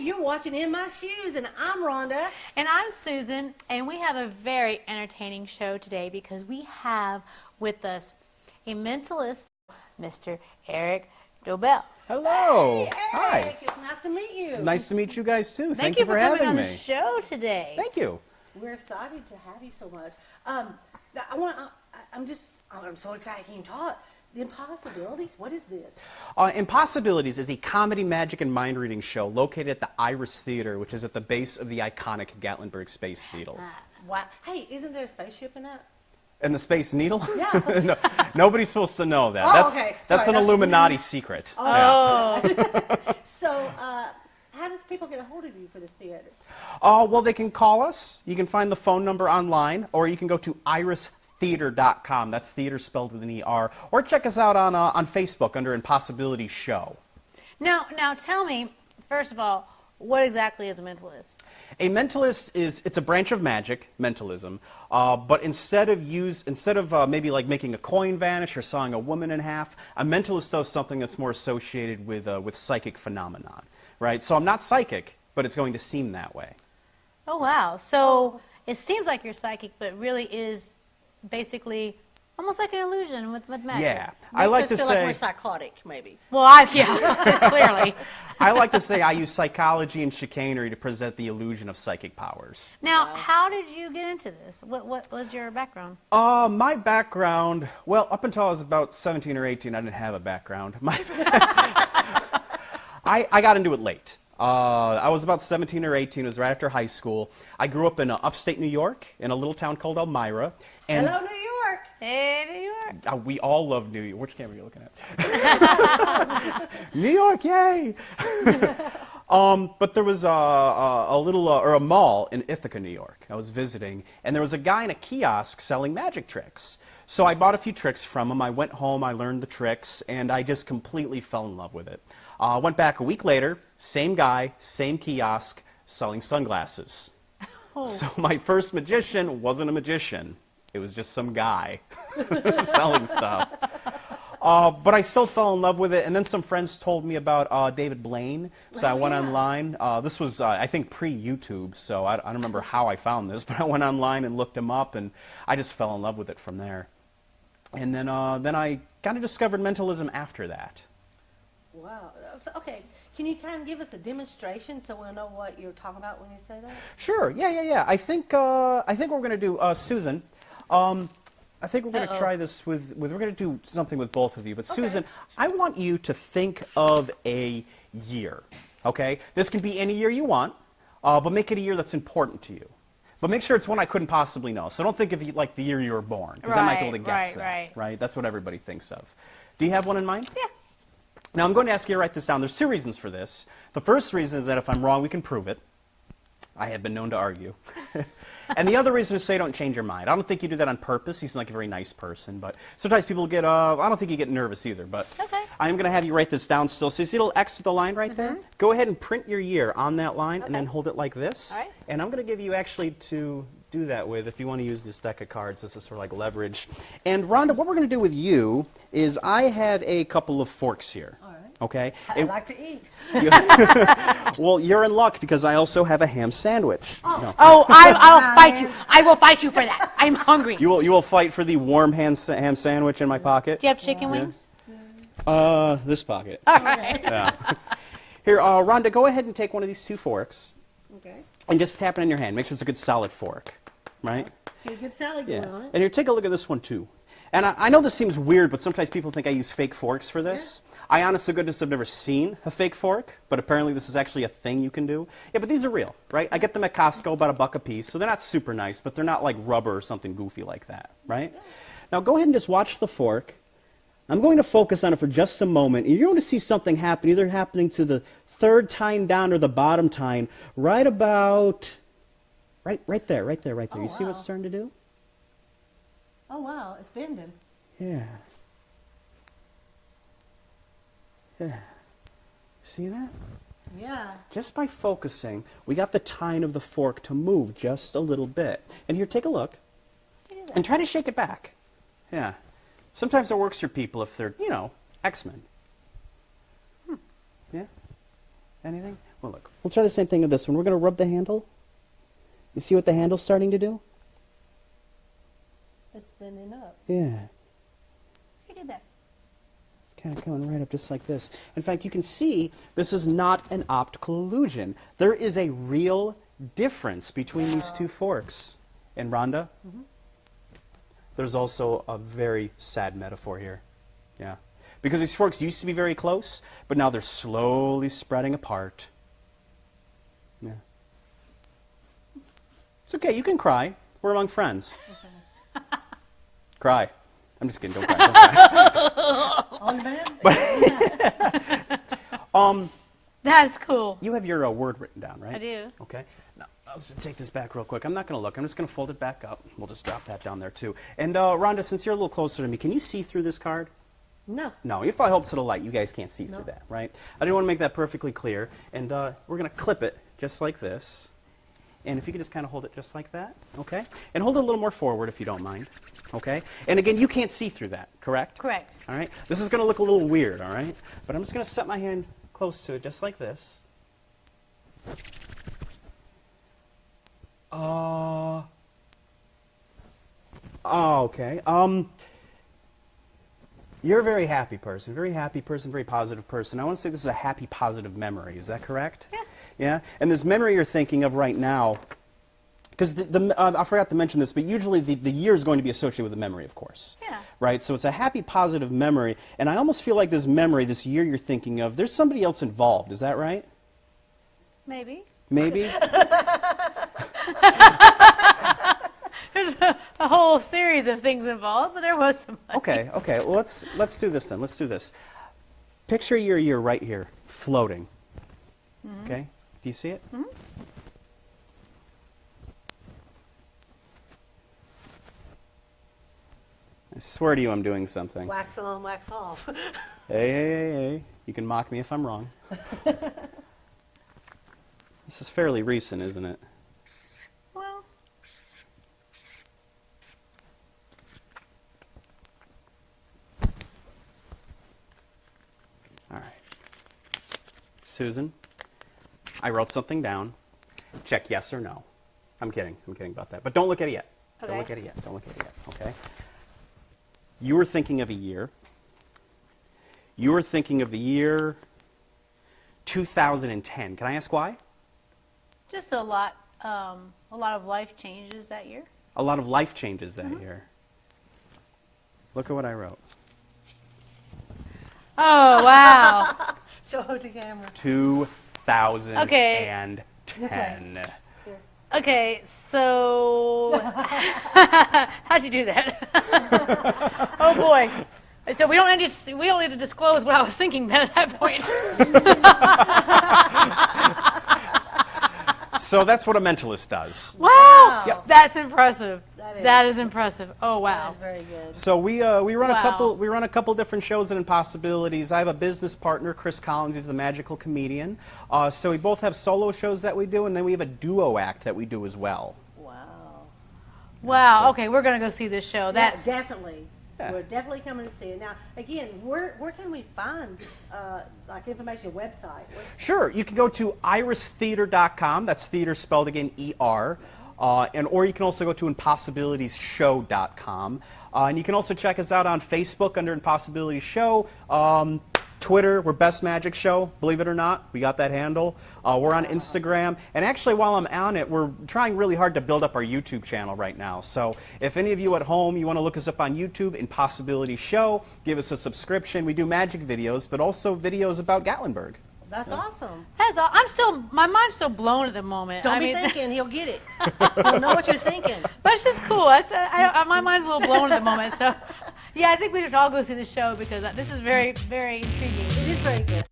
you're watching In My Shoes, and I'm Rhonda. And I'm Susan, and we have a very entertaining show today because we have with us a mentalist, Mr. Erik Dobell. Hello. Hey, Hi. Erik, it's nice to meet you. Nice to meet you guys too. Thank you for coming having on me. the show today. Thank you. We're excited to have you so much. I'm so excited. Can you talk? The Impossibilities? What is this? Impossibilities is a comedy, magic, and mind reading show located at the Iris Theater, which is at the base of the iconic Gatlinburg Space Needle. Wow. Hey, isn't there a spaceship in that? And the Space Needle? Yeah. No, nobody's supposed to know that. Oh, that's okay. that's Sorry, an Illuminati secret. Oh. Yeah. So, how does people get a hold of you for this theater? Well, they can call us. You can find the phone number online, or you can go to iristheater.com. That's theater spelled with an E-R. Or check us out on Facebook under Impossibilities Show. Now tell me, first of all, what exactly is a mentalist? A mentalist it's a branch of magic, mentalism, but instead of maybe like making a coin vanish or sawing a woman in half, a mentalist does something that's more associated with psychic phenomenon, right? So I'm not psychic, but it's going to seem that way. Oh, wow. So it seems like you're psychic, but really is basically almost like an illusion with magic. Yeah, I like to feel say like we're psychotic, maybe. Well, clearly. I like to say I use psychology and chicanery to present the illusion of psychic powers. Now, how did you get into this? What was your background? My background, well, up until I was about 17 or 18, I didn't have a background. I got into it late. I was about 17 or 18. It was right after high school. I grew up in upstate New York in a little town called Elmira. And Hello, New York. Hey, New York. We all love New York. Which camera are you looking at? New York, yay! But there was a mall in Ithaca, New York. I was visiting, and there was a guy in a kiosk selling magic tricks. So I bought a few tricks from him. I went home, I learned the tricks, and I just completely fell in love with it. Went back a week later, same guy, same kiosk, selling sunglasses. Oh. So my first magician wasn't a magician. It was just some guy selling stuff. But I still fell in love with it, and then some friends told me about David Blaine, so I went online. This was, I think, pre-YouTube, so I don't remember how I found this, but I went online and looked him up, and I just fell in love with it from there. And then I kind of discovered mentalism after that. Wow. Okay. Can you kind of give us a demonstration so we'll know what you're talking about when you say that? Sure. Yeah. I think we're going to do Susan. I think we're going to try this with we're going to do something with both of you. But okay. Susan, I want you to think of a year. Okay. This can be any year you want, but make it a year that's important to you. But make sure it's one I couldn't possibly know. So don't think of like the year you were born, because I might be able to guess that. Right. That's what everybody thinks of. Do you have one in mind? Yeah. Now, I'm going to ask you to write this down. There's two reasons for this. The first reason is that if I'm wrong, we can prove it. I have been known to argue. And the other reason is to say don't change your mind. I don't think you do that on purpose. You seem like a very nice person. But sometimes people get, I don't think you get nervous either. But okay. I'm going to have you write this down still. So you see a little X with the line right there? Go ahead and print your year on that line and then hold it like this. All right. And I'm going to give you actually to do that with if you want to use this deck of cards. This is sort of like leverage. And Rhonda, what we're going to do with you is I have a couple of forks here. All right. Okay? I like to eat. Well, you're in luck because I also have a ham sandwich. Oh, no. I'll fight you. I will fight you for that. I'm hungry. You will fight for the warm ham sandwich in my pocket? Do you have chicken wings? This pocket. All right. Yeah. Here, Rhonda, go ahead and take one of these two forks. Okay. And just tap it in your hand. Make sure it's a good solid fork. Right? Okay, good salad going on it. And here, take a look at this one, too. And I know this seems weird, but sometimes people think I use fake forks for this. Yeah. I, honest to goodness, have never seen a fake fork, but apparently this is actually a thing you can do. Yeah, but these are real, right? I get them at Costco, about $1 a piece, so they're not super nice, but they're not like rubber or something goofy like that, right? Yeah. Now go ahead and just watch the fork. I'm going to focus on it for just a moment. You're going to see something happen, either happening to the third tine down or the bottom tine, right about, right there. Oh, you see what it's starting to do? Oh, wow, it's bending. Yeah. See that? Yeah. Just by focusing, we got the tine of the fork to move just a little bit. And here, take a look. And try to shake it back. Yeah. Sometimes it works for people if they're, X-Men. Yeah. Anything? Well, look. We'll try the same thing with this one. We're going to rub the handle. You see what the handle's starting to do? It's spinning up. Yeah. Who did that? It's kind of going right up just like this. In fact, you can see this is not an optical illusion. There is a real difference between these two forks. And Rhonda, there's also a very sad metaphor here. Yeah. Because these forks used to be very close, but now they're slowly spreading apart. Yeah. It's okay, you can cry. We're among friends. Cry. I'm just kidding, don't cry. Don't cry. On the bed? That's cool. You have your word written down, right? I do. Okay. Now, I'll just take this back real quick. I'm not going to look. I'm just going to fold it back up. We'll just drop that down there, too. And, Rhonda, since you're a little closer to me, can you see through this card? No. No, if I hold to the light, you guys can't see through that, right? I didn't want to make that perfectly clear. And we're going to clip it just like this. And if you could just kind of hold it just like that, okay? And hold it a little more forward if you don't mind, okay? And again, you can't see through that, correct? Correct. All right? This is going to look a little weird, all right? But I'm just going to set my hand close to it just like this. Okay. You're a very happy person, very positive person. I want to say this is a happy, positive memory. Is that correct? Yeah. Yeah? And this memory you're thinking of right now, because I forgot to mention this, but usually the year is going to be associated with the memory, of course. Yeah. Right? So it's a happy, positive memory. And I almost feel like this memory, this year you're thinking of, there's somebody else involved. Is that right? Maybe. Maybe? There's a whole series of things involved, but there was some. Okay. Well, let's do this then. Let's do this. Picture your year right here, floating. Okay? Do you see it? I swear to you I'm doing something. Wax on, wax off. Hey. You can mock me if I'm wrong. This is fairly recent, isn't it? Well, All right. Susan, I wrote something down. Check yes or no. I'm kidding about that. But don't look at it yet. Okay. Don't look at it yet, okay? You were thinking of a year. You were thinking of the year 2010. Can I ask why? just a lot of life changes that year. A lot of life changes that year. Look at what I wrote. Oh, wow. Show it to camera. 2010. Okay. This way. Okay, so how'd you do that? Oh boy! So we don't need to disclose what I was thinking at that point. So that's what a mentalist does. Wow, Yep. that's impressive. That That is impressive. Oh wow! That is very good. So we run Wow. a couple different shows at Impossibilities. I have a business partner, Chris Collins. He's the magical comedian. So we both have solo shows that we do, and then we have a duo act that we do as well. Wow. Wow. Okay, we're gonna go see this show. That's Yeah, definitely. Yeah. We're definitely coming to see it. Now, again, where can we find like information, website? Sure, you can go to iristheater.com. That's theater spelled again E-R. Or you can also go to impossibilitiesshow.com. And you can also check us out on Facebook under Impossibilities Show. Twitter, we're Best Magic Show, believe it or not. We got that handle. We're on Instagram. And actually, while I'm on it, we're trying really hard to build up our YouTube channel right now. So if any of you at home, you want to look us up on YouTube, Impossibilities Show, give us a subscription. We do magic videos, but also videos about Gatlinburg. That's awesome. my mind's still blown at the moment. Don't be thinking, he'll get it. He'll know what you're thinking. But it's just cool. My mind's a little blown at the moment. So, yeah, I think we should all go see the show because this is very, very intriguing. It is very good.